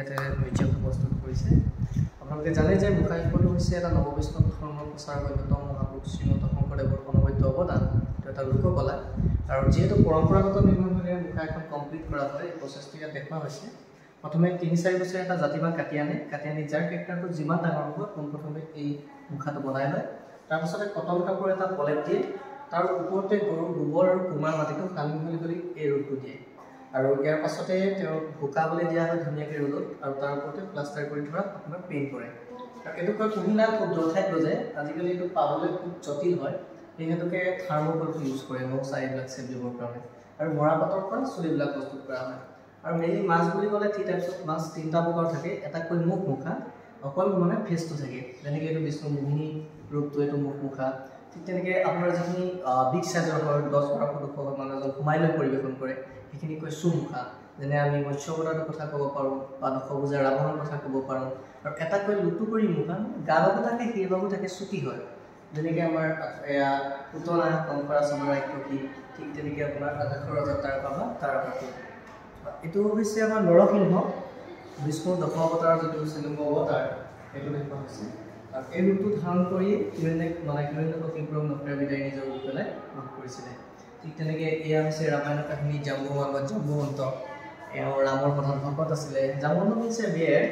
ইয়াতে মিউজিয়াম প্ৰস্তুত কৰিছে আপোনালোকে জানে যে মুখাশিল্পটো হৈছে এটা নৱবৈষ্ণৱ ধৰ্মৰ প্ৰচাৰ অন্যতম মহাপুৰুষ শ্ৰীমন্ত শংকৰদেৱৰ অনবদ্য অৱদান এটা লোককলা আৰু যিহেতু পৰম্পৰাগত নিৰ্মাণেৰে মুখা এখন কমপ্লিট কৰা হয় এই প্ৰচেছটো ইয়াত দেখুওৱা হৈছে প্ৰথমে ৩-৪ বছৰ এটা জাতিবাহ কাটি আনি যাৰ কেৰেক্টাৰটো যিমান ডাঙৰ হ'ব পোনপ্ৰথমে এই মুখাটো বনাই লয় তাৰপাছতে কটন কাপোৰ এটা পলেপ দিয়ে তাৰ ওপৰতে গৰুৰ গোবৰ আৰু কুমাৰ মাটিটো সানি মিহলি কৰি এই ৰূপটো দিয়ে আৰু ইয়াৰ পাছতে তেওঁ শুকাবলৈ দিয়া হয় ধুনীয়াকৈ ৰ'দত আৰু তাৰ ওপৰতে প্লাষ্টাৰ কৰি ধৰা আপোনাৰ পেইণ্ট কৰে আৰু এইটো কয় কুহিলা খুব দৰঠাইত গজে আজিকালি এইটো পাবলৈ খুব জটিল হয় সেইহেতুকে থাৰ্মোকলটো ইউজ কৰে মৌচা এইবিলাক চেভ দিবৰ কাৰণে আৰু মৰাপাতৰ পৰা চুলিবিলাক প্ৰস্তুত কৰা হয় আৰু মেইনলি মাছ বুলি ক'লে 3 টাইপছ অফ মাছ 3টা প্ৰকাৰ থাকে এটা কৈ মুখা অকল মানে ফেচটো থাকে যেনেকৈ এইটো বিষ্ণু মোহিনী ৰূপটো এইটো মুখা ঠিক তেনেকৈ আপোনাৰ যিখিনি বিগ চাইজৰ হয় 10-12 মানুহ এজন সোমাই লৈ পৰিৱেশন কৰে সেইখিনি কৈ চুমুখা যেনে আমি মৎস্যবতাৰৰ কথা ক'ব পাৰোঁ বা দশভুজা ৰাৱণৰ কথা ক'ব পাৰোঁ আৰু এটা কৈ লুটু কৰি মুখা গালতো থাকে সেইবাবো থাকে চুটি হয় যেনেকৈ আমাৰ এয়া পুতনা কংকৰা চমৰাই কবি ঠিক তেনেকৈ আপোনাৰ আকাশৰ ৰজা তাৰ পাবা তাৰ পাতি এইটো হৈছে আমাৰ নৰসিংহ বিষ্ণুৰ দশাৱতাৰৰ যিটো শ্ৰীলিংগ অৱতাৰ সেইটো দেখুওৱা হৈছে আৰু এই ৰূপটো ধাৰণ কৰি হিৰণ্যকশিপুৰ নকৰা বিদায় নিজৰ ৰূপ পেলাই বাস কৰিছিলে ঠিক তেনেকৈ এয়া হৈছে ৰামায়ণৰ কাহিনী জাম্বুৱান বা জাম্বুৱন্ত এওঁ ৰামৰ প্ৰধান ভকত আছিলে জাম্বুৱন্ত হৈছে বিয়েৰ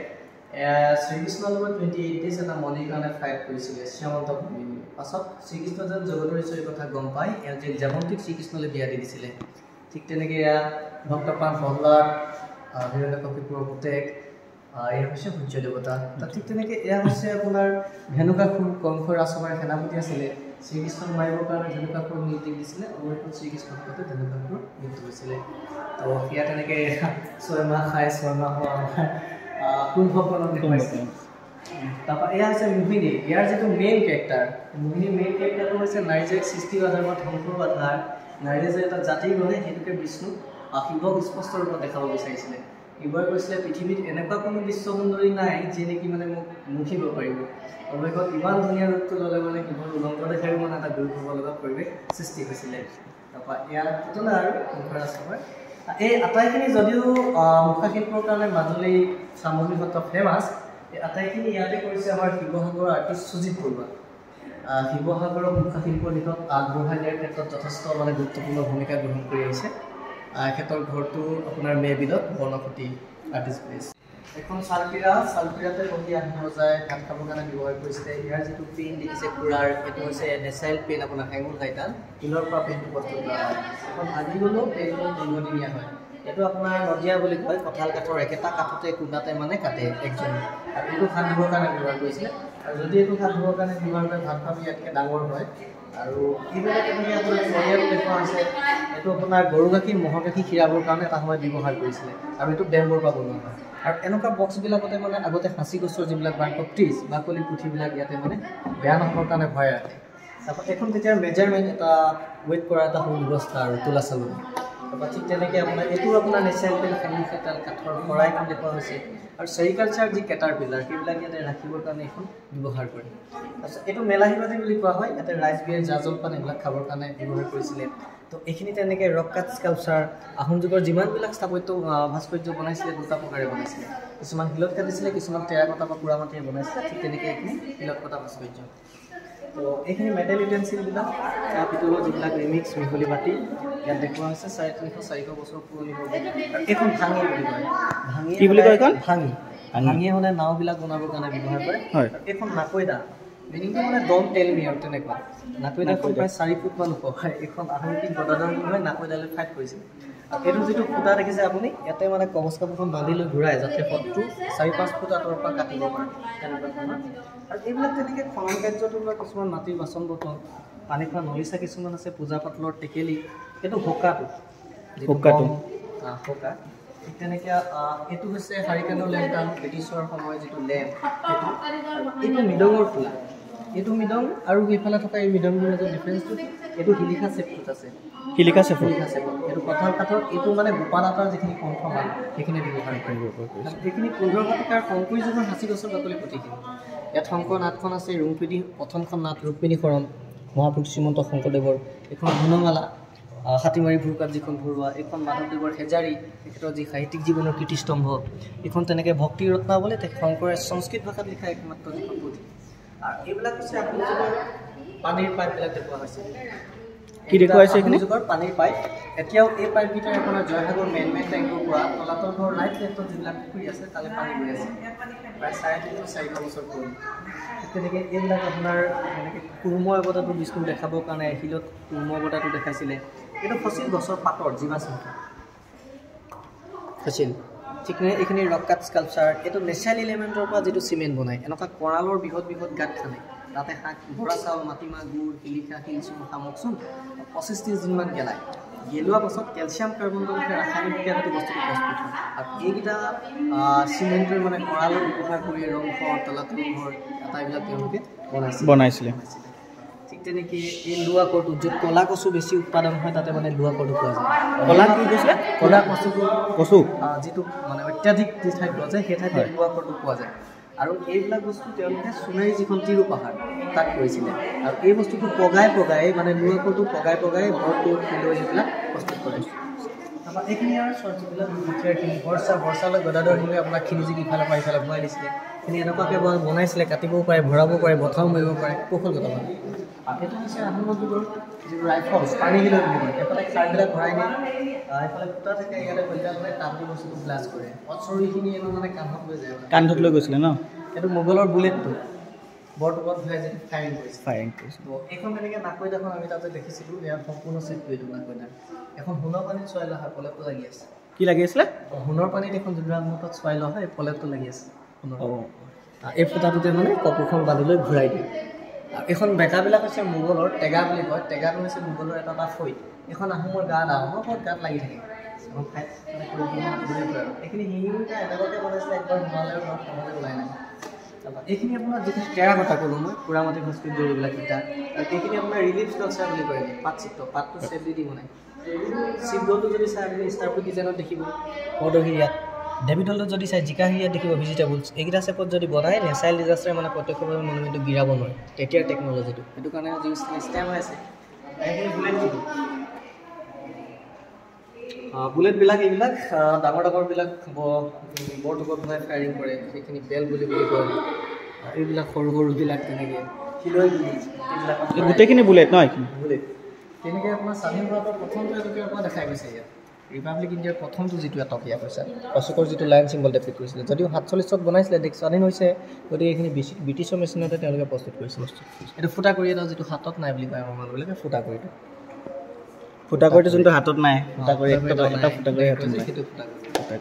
শ্ৰীকৃষ্ণৰ লগত 28 ডেজ এটা মন্দিৰ কাৰণে ফাইট কৰিছিলে শ্যামন্ত ভূমি পাছত শ্ৰীকৃষ্ণ যেন জগতৰ ঈশ্বৰ এই কথা গম পাই এওঁ যে জামন্তীক শ্ৰীকৃষ্ণলৈ বিয়া দি দিছিলে ঠিক তেনেকৈ এয়া ভক্তপ্ৰাণ প্ৰহ্লাদ হিৰণ্যকশিপুৰৰ পুতেক এয়া হৈছে সূৰ্য দেৱতা ঠিক তেনেকৈ এয়া হৈছে আপোনাৰ ধেনুকাসুৰ কংসৰ ৰাজকুমাৰৰ সেনাপতি আছিলে শ্ৰীকৃষ্ণক মাৰিবৰ কাৰণে ধেনুকাসুৰ নিৰ্দেশ দিছিলে অৱশেষত শ্ৰীকৃষ্ণৰ হাততে ধেনুকাসুৰ মৃত্যু হৈছিলে তো সেয়া তেনেকৈ 6 মাহ খাই 6 মাহ আমাৰ কুম্ভকৰ্ণক দেখুৱাইছে তাৰপৰা এয়া হৈছে মোহিনী ইয়াৰ যিটো মেইন কেৰেক্টাৰ মোহিনীৰ মেইন কেৰেক্টাৰটো হৈছে নাৰী যে সৃষ্টিবাধাৰ বা ধ্বংসবাধাৰ নাৰীয়ে যে এটা জাতি গঢ়ে সেইটোকে বিষ্ণু শিৱক স্পষ্ট ৰূপত দেখাব বিচাৰিছিলে শিৱই কৈছিলে পৃথিৱীত এনেকুৱা কোনো বিশ্ব সুন্দৰী নাই যিয়ে নেকি মানে মোক মুখিব পাৰিব অৱশেষত ইমান ধুনীয়া ৰূপটো ল'লে মানে শিৱৰ উলংঘ দেখায়ো মানে এটা দুখ হ'ব লগা পৰিৱেশ সৃষ্টি হৈছিলে তাৰপৰা ইয়াৰ পুতলা আৰু মুখাৰাজ হয় এই আটাইখিনি যদিও মুখাশিল্পৰ কাৰণে মাজুলী চামগুৰি সত্ৰ ফেমাছ এই আটাইখিনি ইয়াতে কৰিছে আমাৰ শিৱসাগৰৰ আৰ্টিষ্ট সুজিত বৰুৱা শিৱসাগৰৰ মুখাশিল্পৰ দিশত আগবঢ়াই দিয়াৰ ক্ষেত্ৰত যথেষ্ট মানে গুৰুত্বপূৰ্ণ ভূমিকা গ্ৰহণ কৰি আহিছে এখেতৰ ঘৰটো আপোনাৰ মেবিলত বৰ্ণপতি আৰ্টিষ্ট প্লেচ এখন চালপিৰাতে বহি আহোম ৰজাই ভাত খাবৰ কাৰণে ব্যৱহাৰ কৰিছিলে ইয়াৰ যিটো পেইন দেখিছে কুৰাৰ এইটো হৈছে নেচাৰেল পেইন আপোনাৰ হেঙুল ঘাইতাল শিলৰ পৰা পেইনটো প্ৰস্তুত কৰা হয় এখন ভাজি গ'লেও পেইনটো দীৰ্ঘদিনীয়া হয় এইটো আপোনাৰ নদিয়া বুলি কয় কঁঠাল কাঠৰ একেটা কাঠতে কুন্দাতে মানে কাটে একজন আৰু এইটো হাত ধুবৰ কাৰণে ব্যৱহাৰ কৰিছিলে আৰু যদি এইটো হাত ধুবৰ কাৰণে ব্যৱহাৰ কৰে ভাত খাব ইয়াতকৈ ডাঙৰ হয় আৰু এইবিলাক তেনেকৈ আপোনাৰ নৰিয়াল দেখুওৱা হৈছে এইটো আপোনাৰ গৰু গাখীৰ ম'হৰ গাখীৰ খীৰাবৰ কাৰণে এটা সময়ত ব্যৱহাৰ কৰিছিলে আৰু এইটো বেম্বৰ পৰা বনোৱা হয় আৰু এনেকুৱা বক্সবিলাকতে মানে আগতে সাঁচি গছৰ যিবিলাক বাকলিজ বাকলি পুথিবিলাক ইয়াতে মানে বেয়া নহ'বৰ কাৰণে ভয় ৰাখে তাৰপৰা এখন তেতিয়া মেজাৰমেণ্ট এটা ৱেইট কৰা এটা সৰু ব্যৱস্থা আৰু তোলা চালনী তাৰপৰা ঠিক তেনেকৈ আপোনাৰ এইটো আপোনাৰ নেচাৰেল পেইন হেঙুল ঘাইতাল কাঠৰ শৰাইখন দেখুওৱা হৈছে আৰু চেৰিকালচাৰ যি কেটাৰপিলাৰ সেইবিলাক ইয়াতে ৰাখিবৰ কাৰণে এইখন ব্যৱহাৰ কৰে তাৰপিছত এইটো মেলাহিবাদী বুলি কোৱা হয় ইয়াতে ৰাইচ বিয়েৰ জা জলপান এইবিলাক খাবৰ কাৰণে ব্যৱহাৰ কৰিছিলে তো এইখিনি তেনেকৈ ৰক কাট স্কাল্পচাৰ আহোম যুগৰ যিমানবিলাক স্থাপত্য ভাস্কৰ্য বনাইছিলে দুটা প্ৰকাৰে বনাইছিলে কিছুমান শিলত কাটিছিলে কিছুমান টেৰাকটা বা পোৰা মাটিৰে বনাইছিলে ঠিক তেনেকৈ এইখিনি শিলত কটা ভাস্কৰ্য তো এইখিনি মেটেল ইউটেনচিলবিলাক পিতলৰ যিবিলাক ৰিমিক্স মিহলি বাতি ইয়াত দেখুওৱা হৈছে 350-400 বছৰ পুৰণি হ'ব এইখন ভাঙি বুলি কয় কি বুলি কয় এইখন ভাঙিয়ে মানে নাওবিলাক বনাবৰ কাৰণে ব্যৱহাৰ কৰে এইখন নাকৈদা মিনিংটো মানে ডন টেল মি আৰু তেনেকুৱা নাকৈদাখন প্ৰায় 4 ফুটমান ওখ হয় এইখন আহোমীক গদাধৰ সিংহই নাকৈদালৈ ফাইট কৰিছিল এইটো যিটো ফুটা দেখিছে আপুনি ইয়াতে মানে কবচ কাপোৰখন বান্ধি লৈ ঘূৰাই যাতে শত্ৰু 4-5 ফুট আঁতৰৰ পৰা কাটিব পাৰে তেনেকুৱা ধৰণৰ আৰু এইবিলাক তেনেকৈ খনন কাৰ্যটো বা কিছুমান মাটিৰ বাচন বৰ্তন পানী খোৱা নলিচা কিছুমান আছে পূজা পাতলৰ টেকেলি এইটো হোকাটো হোকা ঠিক তেনেকৈ এইটো হৈছে হাৰিকেনৰ লেম্প ব্ৰিটিছৰ সময়ৰ যিটো লেম্প এইটো মৃদঙৰ ফুলা এইটো মৃদং আৰু এইফালে থকা এই মৃদংটোৰ মাজত ডিফাৰেঞ্চটো এইটো শিলিখা চেপটোত আছে শিলিখা চেপ এইটো কঁঠাল কাঠৰ এইটো মানে গোপাল আটাৰ যিখিনি কণ্ঠমান সেইখিনি ব্যৱহাৰ কৰিব এইখিনি 15 শতিকাৰ শংকৰী যুগৰ সাঁচি গছৰ বাকলি পুথিখিনি ইয়াত শংকৰ নাটখন আছে ৰুক্মিণী প্ৰথমখন নাট ৰুক্মিণী শৰণ মহাপুৰুষ শ্ৰীমন্ত শংকৰদেৱৰ এখন গুণমালা হাতীমাৰী ভুৰুকাত যিখন ঘৰুৱা, এইখন মাধৱদেৱৰ হেজাৰী, তেখেতৰ যি সাহিত্যিক জীৱনৰ কীৰ্তিস্তম্ভ, এইখন তেনেকৈ ভক্তি ৰত্নাৱলী, তেখেত শংকৰে সংস্কৃত ভাষাত লিখা একমাত্ৰ যিখন পুথি। আৰু এইবিলাক হৈছে আহোম যুগৰ পানীৰ পাইপবিলাক দেখুওৱা হৈছে। কি দেখুৱাইছে এইখিনি? যুগৰ পানীৰ পাইপ। এতিয়াও এই পাইপকেইটাৰ আপোনাৰ জয়সাগৰ মেইন টেংকৰ পৰা তলাতল ঘৰ ৰাইট লেফ্টত যিবিলাক পুখুৰী আছে তালৈ পানী গৈ আছে, প্ৰায় 350-400 বছৰ পুৰণি। তেনেকৈ এইবিলাক আপোনাৰ এনেকৈ কুৰ্ম অৱতাৰটো বিষ্ণু দেখাবৰ কাৰণে শিলত কুৰ্ম অৱতাৰটো দেখাইছিলে। এইটো ফচিল গছৰ পাতৰ জীৱাশ্ম ফচিল। ঠিক নাই, এইখিনি ৰক কাট স্কাল্পচাৰ। এইটো নেচাৰেল এলিমেণ্টৰ পৰা যিটো চিমেণ্ট বনায়, এনেকুৱা কৰালৰ বৃহৎ বৃহৎ গাঁত খানে, তাতে শাক, বৰা চাউল, মাটিমাহ, গুড়, শিলিখা, শিলচুন, শামুকচুন 25-30 দিনমান গেলায়। গেলোৱাৰ পাছত কেলছিয়াম কাৰ্বনটো ৰাসায়নিক বিজ্ঞানটো বস্তুটো প্ৰস্তুত হয়। আৰু এইকেইটা চিমেণ্টৰ মানে কৰালৰ ব্যৱহাৰ কৰি ৰংঘৰ, তলাতল ঘৰ, এইবিলাক তেওঁলোকে বনাইছিলে। ঠিক তেনেকৈ এই লোৱা কৰ্টো, য'ত ক'লা কচু বেছি উৎপাদন হয়, তাতে মানে লোৱা কৰ্টো পোৱা যায়। ক'লা কি কৈছিলে? ক'লা কচুটো, কচু যিটো মানে অত্যাধিক যি ঠাইত পোৱা যায়, সেই ঠাইত লোৱা কৰ্টো পোৱা যায়। আৰু এইবিলাক বস্তু তেওঁলোকে সোণাৰী যিখন তিৰু পাহাৰ তাত কৰিছিলে। আৰু এই বস্তুটো পগাই মানে লোৱা কৰ্টো পগাই বৰটো লৈ যিবিলাক প্ৰস্তুত কৰে। তাৰপৰা এইখিনি আৰু চৰ্ট যিবিলাক দুখীয়াখিনি বৰ্ষালৈ গদাধৰ সিংহে আপোনাৰ খিনিজিক ইফালে পৰা ইফালে ভৰাই দিছিলে। সেইখিনি এনেকুৱাকৈ বনাইছিলে, কাটিবও পাৰে, ভৰাব পাৰে, বঠাও মাৰিব পাৰে, কৌশলগত মানে। আৰু এইটো হৈছে আহোম যুগৰ যিটো ৰাইফলছ, পানী শিলৰ বুলি কয়। এইফালে খাৰবিলাক ভৰাই নিয়ে, এইফালে ফুটা থাকে, ইয়াতে কলিতা কৰে, তাত দি বস্তুটো ব্লাষ্ট কৰে। অচৰিখিনি এইটো মানে কান্ধত লৈ যায়, কান্ধত লৈ গৈছিলে ন? এইটো মোগলৰ বুলেটটো বৰটোপত ভৰাই যিটো ফায়াৰিং কৰিছে। তো এইখন তেনেকৈ নাকৈদাখন আমি তাতে দেখিছিলোঁ, ইয়াৰ সম্পূৰ্ণ চেটটো এইটো নাকৈদাৰ। এখন সোণৰ পানীত চোৱাই লোৱা হয়, পলেপটো লাগি আছে। কি লাগি আছিলে? সোণৰ পানীত এখন যোনবিলাক মুহূৰ্তত চোৱাই লোৱা হয়, পলেপটো লাগি আছে সোণৰ। এই ফুটাটোতে মানে কপোখন বান্ধি লৈ ঘূৰাই দিয়ে। এইখন বেকাবিলাক হৈছে মোগলৰ টেগা বুলি কয়। টেগাটো হৈছে মোগলৰ এটা ফৈ। এইখন আহোমৰ গাত, আহোমৰ ঘৰত গাত লাগি থাকে। এইখিনি শিঙিটা এটাকে বনাইছিলে, একবাৰ হিমালয়ৰ ঘৰত সমাজে ওলাই নাই। তাৰপৰা এইখিনি আপোনাৰ যিখিনি টেৰাকটা ক'লোঁ মই, পুৰামাটি ভাস্কৰ্য এইবিলাক ইটা, এইখিনি আপোনাৰ ৰিলিফ স্কাল্পচাৰ বুলি কয়। পাতটো চেপ দি বনায়। শিৱদৌলটো যদি চাই আপুনি ষ্টাৰফুট ডিজাইনত দেখিব, বৰদহিয়াত। ডেভিডলটো যদি চাই জিকা হিয়াত দেখিব ভেজিটেবলছ। এইকেইটা চেপত যদি বনায়, নেচাৰেল ডিজাষ্টাৰে মানে প্ৰত্যক্ষভাৱে মনুমেণ্টটো গিৰাব নোৱাৰে, তেতিয়াৰ টেকন'লজিটো। সেইটো কাৰণে যি ষ্টেম হৈ আছে এইখিনি বুলেটবিলাক এইবিলাক ডাঙৰ ডাঙৰবিলাক বৰটোপত ভৰাই ফায়াৰিং কৰে, সেইখিনি বেল বুলি কয়। এইবিলাক সৰু সৰুবিলাক তেনেকৈ শিলৈ এইবিলাক গোটেইখিনি বুলেট ন? এইখিনি বুলেট তেনেকৈ আপোনাৰ স্বাধীন ভাৰতৰ প্ৰথমটো এটকীয়াৰ পৰা দেখাই গৈছে ইয়াত। ৰিপাব্লিক ইণ্ডিয়াৰ প্ৰথমটো যিটো এটকীয়া পইচা, অশোকৰ যিটো লায়ন চিম্বল ডেপিক্ট কৰিছিলে, যদিও 47 বনাইছিলে, দেশ স্বাধীন হৈছে, গতিকে এইখিনি ব্ৰিটিছৰ মেচিনতে তেওঁলোকে প্ৰস্তুত কৰিছিলে। এইটো ফুটা কৰি এটা যিটো হাতত নাই বুলি কয় আমাৰ মানুহবিলাকে, ফুটা কৰিটো যোনটো হাতত নাই, ফুটা কৰি সেইটো ফুটা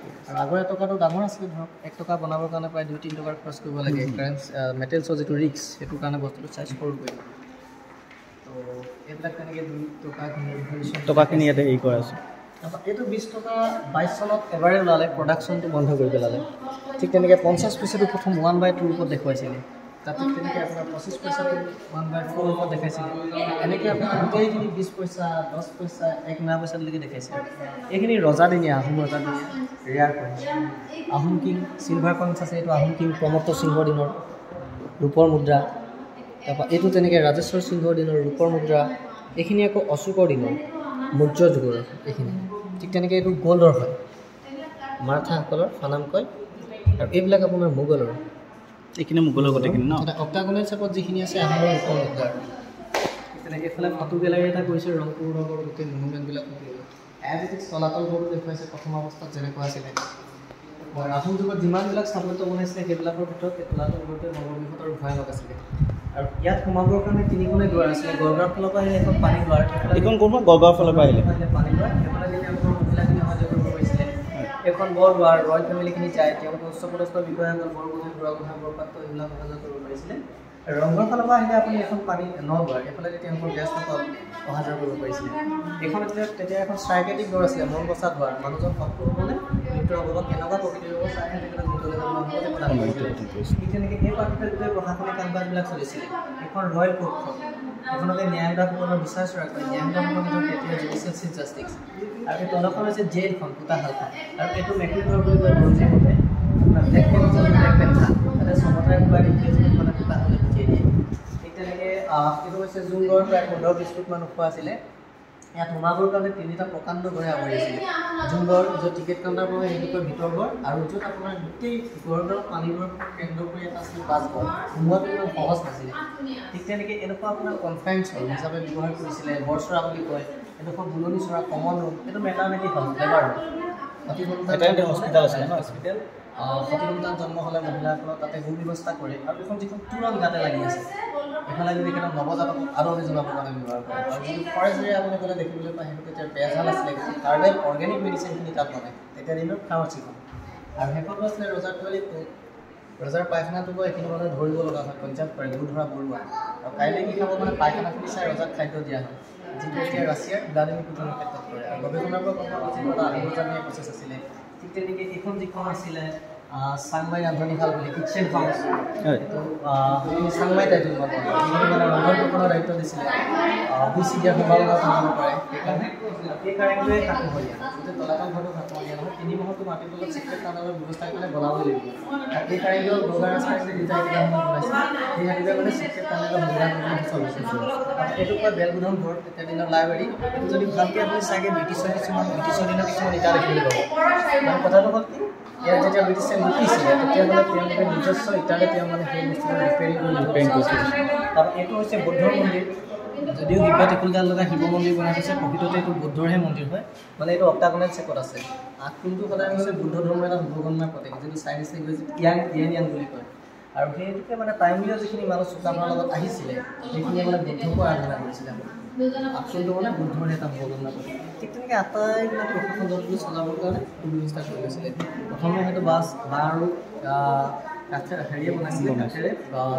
কৰি। আৰু আগৰ এটকাটো ডাঙৰ আছিলে, ধৰক 1 টকা বনাবৰ কাৰণে প্ৰায় 2-3 টকাৰ খৰচ কৰিব লাগে। মেটেলছৰ যিটো ৰিক্স, সেইটো কাৰণে বস্তুটো চাইজ সৰু কৰি দিয়ে। তো এইবিলাক তেনেকৈ 2 টকাখিনি ইয়াতে হেৰি কৰা আছে। এইটো 20 টকা 22 চনত এবাৰে ওলালে, প্ৰডাকশ্যনটো বন্ধ কৰি পেলালে। ঠিক তেনেকৈ 50 পইচাটো প্ৰথম 1/2 ৰূপত দেখুৱাইছিলে, তাতে তেনেকৈ আপোনাৰ 25 পইচাটো 1/4 ৰূপত দেখাইছিলে। এনেকৈ আপোনাৰ গোটেইখিনি 20 পইচা, 10 পইচা, 1 পইচালৈকে দেখাইছে। এইখিনি ৰজাদিনীয়া, আহোম ৰজাদিনীয়া rare coin. Ahom king silver coins আছে, এইটো আহোম কিং প্ৰমত্ত সিংহৰ দিনৰ ৰূপৰ মুদ্ৰা। তাৰপৰা এইটো তেনেকৈ ৰাজেশ্বৰ সিংহৰ দিনৰ ৰূপৰ মুদ্ৰা। এইখিনি আকৌ অশোকৰ দিনৰ মৌৰ্য যুগৰ এইখিনি। ঠিক তেনেকৈ এইটো গ'ল্ডৰ হয়, মাৰাঠাসকলৰ ফানাম কয়। আৰু এইবিলাক আপোনাৰ মোগলৰ, এইখিনি মোগলৰ গোটেইখিনি ন? অক্টাগনেল চেপত যিখিনি আছে আহোমৰ ৰূপৰ মুদ্ৰাৰ। তেনেকৈ এইফালে ফটো গেলাৰী এটা কৰিছে, ৰংপুৰ নগৰৰ গোটেই মনুমেণ্টবিলাক তলাতল ঘৰটো দেখুৱাইছে প্ৰথম অৱস্থাত যেনেকুৱা আছিলে। আহোম যুগত যিমানবিলাক স্থাপত্য বনাইছিলে, সেইবিলাকৰ ভিতৰত এই তলাতল ঘৰটোৱে নৱবৃহৎ আৰু ভয়ানক আছিলে। আৰু ইয়াত সোমাবৰ কাৰণে 3কোণে দুৱাৰ আছিলে। গড়গাঁৱৰ ফালৰ পৰা আহিলে এখন পানী দুৱাৰ, এইখন ক'ৰ পৰা? গড়গাঁৱৰ ফালৰ পৰা আহিলে পানী দুৱাৰ। সেইফালে যেতিয়া আপোনাৰ মহিলাখিনি অহা যোৱা কৰিব পাৰিছিলে, এইখন বৰ দুৱাৰ। ৰয়েল ফেমিলিখিনি যায়, তেওঁলোকে উচ্চপদস্থ বিষয়াসকল, বৰগোহাঁই, বুঢ়াগোহাঁই, বৰপাত্ৰ এইবিলাক অহা যোৱা কৰিব পাৰিছিলে। ৰংঘৰ ফালৰ পৰা আহিলে আপুনি এখন পানী দুৱাৰ, এইফালে তেওঁলোকৰ গেষ্টসকল অহা যোৱা কৰিব পাৰিছিলে। এইখন তেতিয়া এখন চাইকেটিক দৌৰ আছিলে, মন বচা দুৱাৰ। মানুহজন শক্ত হ'বনে মৃত্যু হ'ব, কেনেকুৱা প্ৰকৃতিৰ হ'ব, চাইহে তেখেতক মৃত্যুলৈ যাব ঠিক তেনেকৈ এই পাৰ্টিতে গোটেই প্ৰশাসনিক কাম কাজবিলাক চলিছিলে। এখন ৰয়েল কোৰ্টখন, এখনতে ন্যায়দাসকলৰ বিচাৰ চৰা কৰে, ন্যায়দাসকলৰ তেতিয়া জুডিচিয়েল চিফ জাষ্টিছ। আৰু এই তলখন হৈছে জেইলখন, কোটাশালখন। আৰু এইটো মেকুৰীঘৰ বুলি কয় ব্ৰঞ্জী মতে, ব্লেক পেন্থা, তাতে চবতে কোবাই দেখি মানে কোটাশালে পঠিয়াই দিয়ে। ঠিক তেনেকৈ এইটো হৈছে জুংগড়, প্ৰায় 15-20 ফুটমান ওখ আছিলে। ইয়াত সোমাবৰ কাৰণে 3টা প্ৰকাণ্ড ঘৰে আৱৰি আছিলে যোনঘৰ য'ত টিকেট কাউণ্টাৰ পৰা সেইটোকৈ ভিতৰ ঘৰ আৰু য'ত আপোনাৰ গোটেই ঘৰডৰ পানীবোৰ কেন্দ্ৰ কৰি এটা আছিল বাছ ঘৰ সোমোৱাটো ইমান সহজ নাছিলে ঠিক তেনেকৈ এনেকুৱা আপোনাৰ কনফাৰেঞ্চ হল হিচাপে ব্যৱহাৰ কৰিছিলে বৰচৰা বুলি কয় এডোখৰ বুলনি চৰা কমন ৰুম এইটো মেটাৰনিটি হল লেবাৰ হস্পিটেল আছে ন হস্পিটেল সতি সন্তান জন্ম হ'লে মহিলাসকলক তাতে সুব্যৱস্থা কৰে আৰু এখন যিখন তুৰণ গাতে লাগি আছে এফালে যদি কেৱল নৱজাতকক আদৰণি জনাবৰ কাৰণে ব্যৱহাৰ কৰে আৰু যিটো ফৰেষ্ট এৰিয়া আপুনি গ'লে দেখিবলৈ পায় সেইটো তেতিয়া বেজাল আছিলে হাৰ্বেল অৰ্গেনিক মেডিচিনখিনি তাত বনে তেতিয়া দিনত ফাৰ্মাচীখন আৰু শেষত আছিলে ৰজাৰ টয়লেট ৰজাৰ পায়খানাটো এইখিনি মানে ধৰিব লগা হয় কনজাৰ্ভ কৰে গৰু ধৰা বৰুৱা আৰু কাইলৈ কি খাব মানে পায়খানাখিনি চাই ৰজাক খাদ্য দিয়া হয় যিটো এতিয়া ৰাছিয়াৰ ভ্লাডিমিৰ পুটিনৰ ক্ষেত্ৰত কৰে আৰু গৱেষণাৰ পৰা কথা কৈছিল এটা আন্তৰ্জাতিক প্ৰচেছ আছিলে ঠিক তেনেকৈ এইখন যিখন আছিলে চাংমাই ৰান্ধনীশাল বুলি কিটচেন হাউচ এইটো চাংমাই টাইটেল মানে ৰন্ধন প্ৰকৰণৰ দায়িত্ব দিছিলে বিচি দিয়া সম্ভাৱনা থাকিব পাৰে সেইকাৰণে এই কাৰেণ্টটোৱে কাকো হৈ দিয়া গোটেই তলাতল ঘৰটো কাকো দিয়া নহয় 3 মাহতো মাটিৰ তলত চিক্ৰেট টানেলৰ ব্যৱস্থা কৰি বনাব লাগিব আৰু এই কাৰেণ্টৰ বগা ৰাস্তাই দুটা এটা বনাইছে সেই হাতীতে মানে চিক্ৰেট টানেলৰ সুবিধা কৰিবলৈ চলিছে এইটো কয় বেলগুধন ঘৰ তেতিয়া দিনৰ লাইব্ৰেৰী এইটো যদি ভালকৈ আপুনি চাগে ব্ৰিটিছৰ দিনৰ কিছুমান ইটা দেখিবলৈ পাব মানে কথাটো হ'ল কি ইয়াত যেতিয়া ব্ৰিটিছে লুটিছিলে তেতিয়াহ'লে তেওঁলোকে নিজস্ব ইটাৰে তেওঁ মানে সেই বস্তুটো ৰিপেয়াৰিং কৰিছিল কাৰণ এইটো হৈছে বৌদ্ধৰ মন্দিৰ যদিও শিৱ টেকুলডাল লগা শিৱ মন্দিৰ বনাই থৈছে প্ৰকৃততে এইটো বৌদ্ধৰহে মন্দিৰ হয় মানে এইটো অক্টাগনেল চেপত আছে কোনটো সদায় হৈছে বৌদ্ধ ধৰ্মৰ এটা শুভগণনাৰ প্ৰতীক যিটো চাইনিজ লেংগুৱেজত ইয়াং বুলি কয় আৰু সেইটোকে মানে টাইমলীয় যিখিনি মানুহ চুকাফাৰ লগত আহিছিলে সেইখিনিয়ে মানে বুদ্ধকো আৰাধনা কৰিছিলে আচলটো মানে বুদ্ধৰ এটা শুভগণনা প্ৰতীক ঠিক তেনেকৈ আটাইবিলাক প্ৰশাসন দলটো চলাবৰ কাৰণে সুব্যৱস্থা কৰি লৈছিলে প্ৰথমে হয়তো বাছ বা আৰু হেৰিয়ে বনাইছিলে কাঠেৰে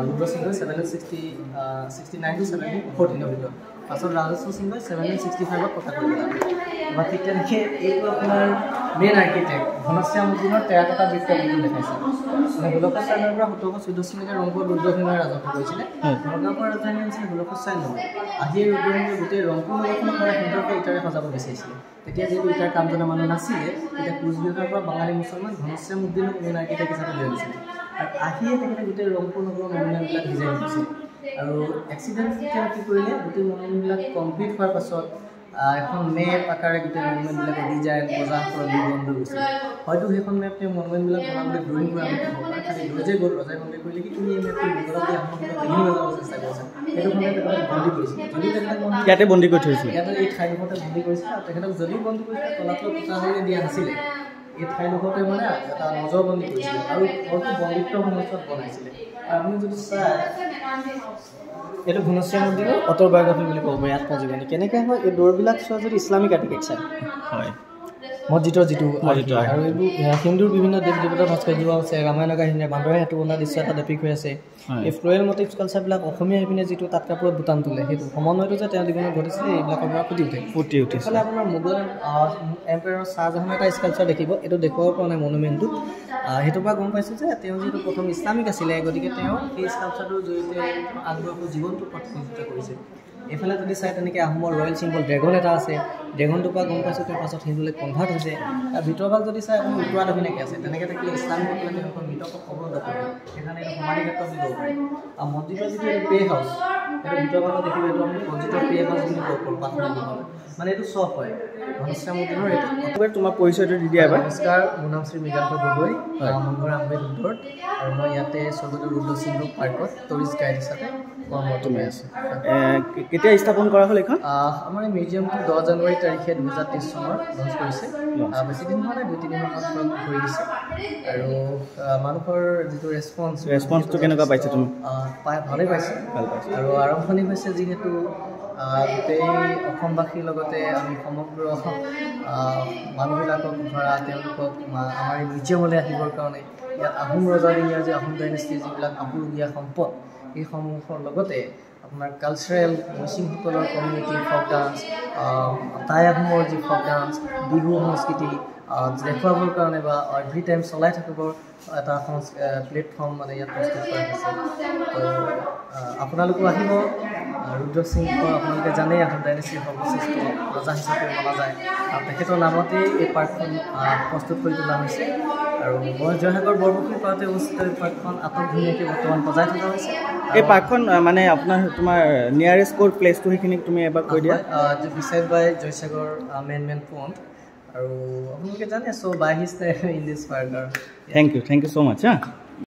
ৰুদ্ৰ সিংহই 769 to 714 ভিতৰত পাছত ৰাজস্ব সিংহই 765 কথা কৈ পেলালে বা ঠিক তেনেকৈ এইটো আপোনাৰ মেইন আৰ্কিটেক্ট ঘনশ্যামুদ্দিনৰ 13 টকা বৃত্ত বুলি দেখাইছে মানে গোলকচাইনৰ পৰা 1714 চনলৈকে ৰংপুৰ ৰুদ্ৰসিংহই ৰাজত্ব কৰিছিলে নগাঁৱৰ ৰাজধানী আছিল গোলকচাই নহয় আজি ৰুদ্ৰসিংহই গোটেই ৰংপুৰ নগৰখনক মানে সুন্দৰকৈ ইটাৰে সজাব বিচাৰিছিলে তেতিয়া যিহেতু ইটাৰ কাম জনা মানুহ নাছিলে তেতিয়া কোচবিহাৰৰ পৰা বাঙালী মুছলমান ঘনশ্যামুদ্দিনক মেইন আৰ্কিটেক্ট হিচাপে লৈ আহিছিলে আৰু আহিয়ে তেখেতে গোটেই ৰংপুৰ নগৰৰ মনুমেণ্টবিলাক ডিজাইন কৰিছিল আৰু এক্সিডেণ্ট তেওঁ কি কৰিলে গোটেই মনুমেণ্টবিলাক কমপ্লিট হোৱাৰ পাছত এখন মেপ আকাৰে গোটেই মনুমেণ্টবিলাকৰ ডিজাইন বজাৰখনৰ বিৱৰণ লৈ গৈছিল হয়তো সেইখন মেপ তেওঁ মনুমেণ্টবিলাক বনাবলৈ ড্ৰয়িং কৰা হ'ব পাৰে খালি ৰজাই গ'ল ৰজাই কণ্টেক্ট কৰিলে কি তুমি এই মেপটো গুগলত বিভিন্ন বজাব চেষ্টা কৰিছা সেইটো সময়ত তেখেতক বন্দী কৰিছিল যদি তেখেতক ইয়াতে বন্দী কৰি থৈছিল ইয়াতে এই ঠাইডোখৰতে বন্দী কৰিছিল আৰু তেখেতক যদিও বন্দী কৰিছিলে তলাতল কোঠালৈ দিয়া নাছিলে এই ঠাইডোখৰতে মানে এটা নজৰবন্দী কৰিছিলে আৰু ঘৰটো বন্দিত্ব সময়ত বনাইছিলে আৰু আপুনি যদি চাই এইটো ঘনশ্যামুদ্দিনৰ অট'বায়োগ্ৰাফি বুলি ক'ব পাৰি আত্মজীৱনী কেনেকৈ হয় এই দৌৰবিলাক চোৱা যদি ইছলামিক আৰ্কিটেক্সাৰ হয় মছজিদৰ যিটো আৰু এইবোৰ হিন্দুৰ বিভিন্ন দেৱ দেৱতাৰ ভাস্কৰ্য আছে ৰামায়ণৰ কাহিনীৰে বান্দৰে হাতু বন্ধা দৃশ্য এটা ডেপিক হৈ আছে এই ফ্ল'ৰেল মটিভ কালচাৰবিলাক অসমীয়া আহি পিনে যিটো তাত কাপোৰত বুটান তোলে সেইটো সমন্বয়টো যে তেওঁৰ জীৱনত ঘটিছিলে এইবিলাকৰ পৰা ফুটি উঠে এইফালে আপোনাৰ মোগল এম্পায়াৰৰ শ্বাহজাহানৰ এটা স্কালচাৰ দেখিব এইটো দেখুৱাব পৰা নাই মনুমেণ্টটো সেইটোৰ পৰা গম পাইছোঁ যে তেওঁ যিহেতু প্ৰথম ইছলামিক আছিলে গতিকে তেওঁ সেই স্কালচাৰটোৰ জৰিয়তে আগ্ৰহটো জীৱনটো প্ৰতিনিধিত্ব কৰিছে এইফালে যদি চাই তেনেকৈ আহোমৰ ৰয়েল চিম্বল ড্ৰেগন এটা আছে ড্ৰেগনটোৰ পৰা গম পাইছোঁ তেওঁৰ পাছত হিন্দুলৈ কনভাৰ্ট হৈছে আৰু ভিতৰৰ ভাগ যদি চাই আপুনি উত্তৰা দক্ষিণাকৈ আছে তেনেকৈ থাকিলে ইছলামিকসকলে তেওঁলোকৰ মৃতকক খবৰ দৰকাৰ সেইকাৰণে এইটো সমাধি ক্ষেত্ৰ বুলি ক'ব পাৰি আৰু মছজিদৰ যিটো এইটো পে হাউচ এইটো ভিতৰৰ ভাগত দেখিব এইটো আমি মছজিদৰ পে হাউচ বুলি ক'ব পাৰোঁ পাথৰ নহ'লে মানে এইটো চব হয় ঘনশ্যামুদ্দিনৰ এইটো তোমাৰ পৰিচয়টো দি দিয়া এবাৰ নমস্কাৰ মোৰ নাম শ্ৰী মৃগান্ত গগৈ মোৰ ঘৰ আম্বেদ উত্তৰত আৰু মই ইয়াতে স্বৰ্গদেউ ৰুদ্ৰ সিংহ পাৰ্কত টুৰিষ্ট গাইড হিচাপে কৰ্মৰত হৈ আছোঁ কেতিয়া স্থাপন কৰা হ'ল এইখন আমাৰ এই মিউজিয়ামটো 10 জানুৱাৰী তাৰিখে 2023 চনৰ লঞ্চ কৰিছে বেছিদিন হোৱা নাই 2-3 মাহত কৰি দিছে আৰু মানুহৰ যিটো ৰেছপন্সটো কেনেকুৱা পাইছে তুমি ভালেই পাইছে আৰু আৰম্ভণি হৈছে যিহেতু গোটেই অসমবাসীৰ লগতে আমি সমগ্ৰ মানুহবিলাকক ধৰা তেওঁলোকক আমাৰ এই মিউজিয়ামলৈ আহিবৰ কাৰণে ইয়াত আহোম ৰজাদিনীয়া যে আহোম ডাইনেষ্টিৰ যিবিলাক আপুৰুগীয়া সম্পদ এইসমূহৰ লগতে আপোনাৰ কালচাৰেল মিচিংসকলৰ কমিউনিটি ফক ডান্স টাই আহোমৰ যি ফক ডান্স বিহু সংস্কৃতি দেখুৱাবৰ কাৰণে বা এভৰি টাইম চলাই থাকিবৰ এটা প্লেটফৰ্ম মানে ইয়াত প্ৰস্তুত কৰা হৈছে তো আপোনালোকো আহিব ৰুদ্ৰ সিংহ আপোনালোকে জানেই আহোম ডাইনেষ্টিৰ সৰ্বশ্ৰেষ্ঠ ৰজা হিচাপে মনা যায় আৰু তেখেতৰ নামতেই এই পাৰ্কখন প্ৰস্তুত কৰি তোলা হৈছে আৰু মই জয়সাগৰ বৰপুখুৰী পাৰতে অৱস্থিত এই পাৰ্কখন আটক ধুনীয়াকৈ বৰ্তমান বজাই থকা হৈছে এই পাৰ্কখন মানে আপোনাৰ তোমাৰ নিয়াৰেষ্ট ক'ৰ প্লেচটো সেইখিনি তুমি এবাৰ কৈ দিয়া ডিচাইড বাই জয়সাগৰ মেন পইণ্ট আৰু আপোনালোকে জানে চ' বাই হিজ ইন দিছ পাৰ্ক আৰু থেংক ইউ ছ' মাছ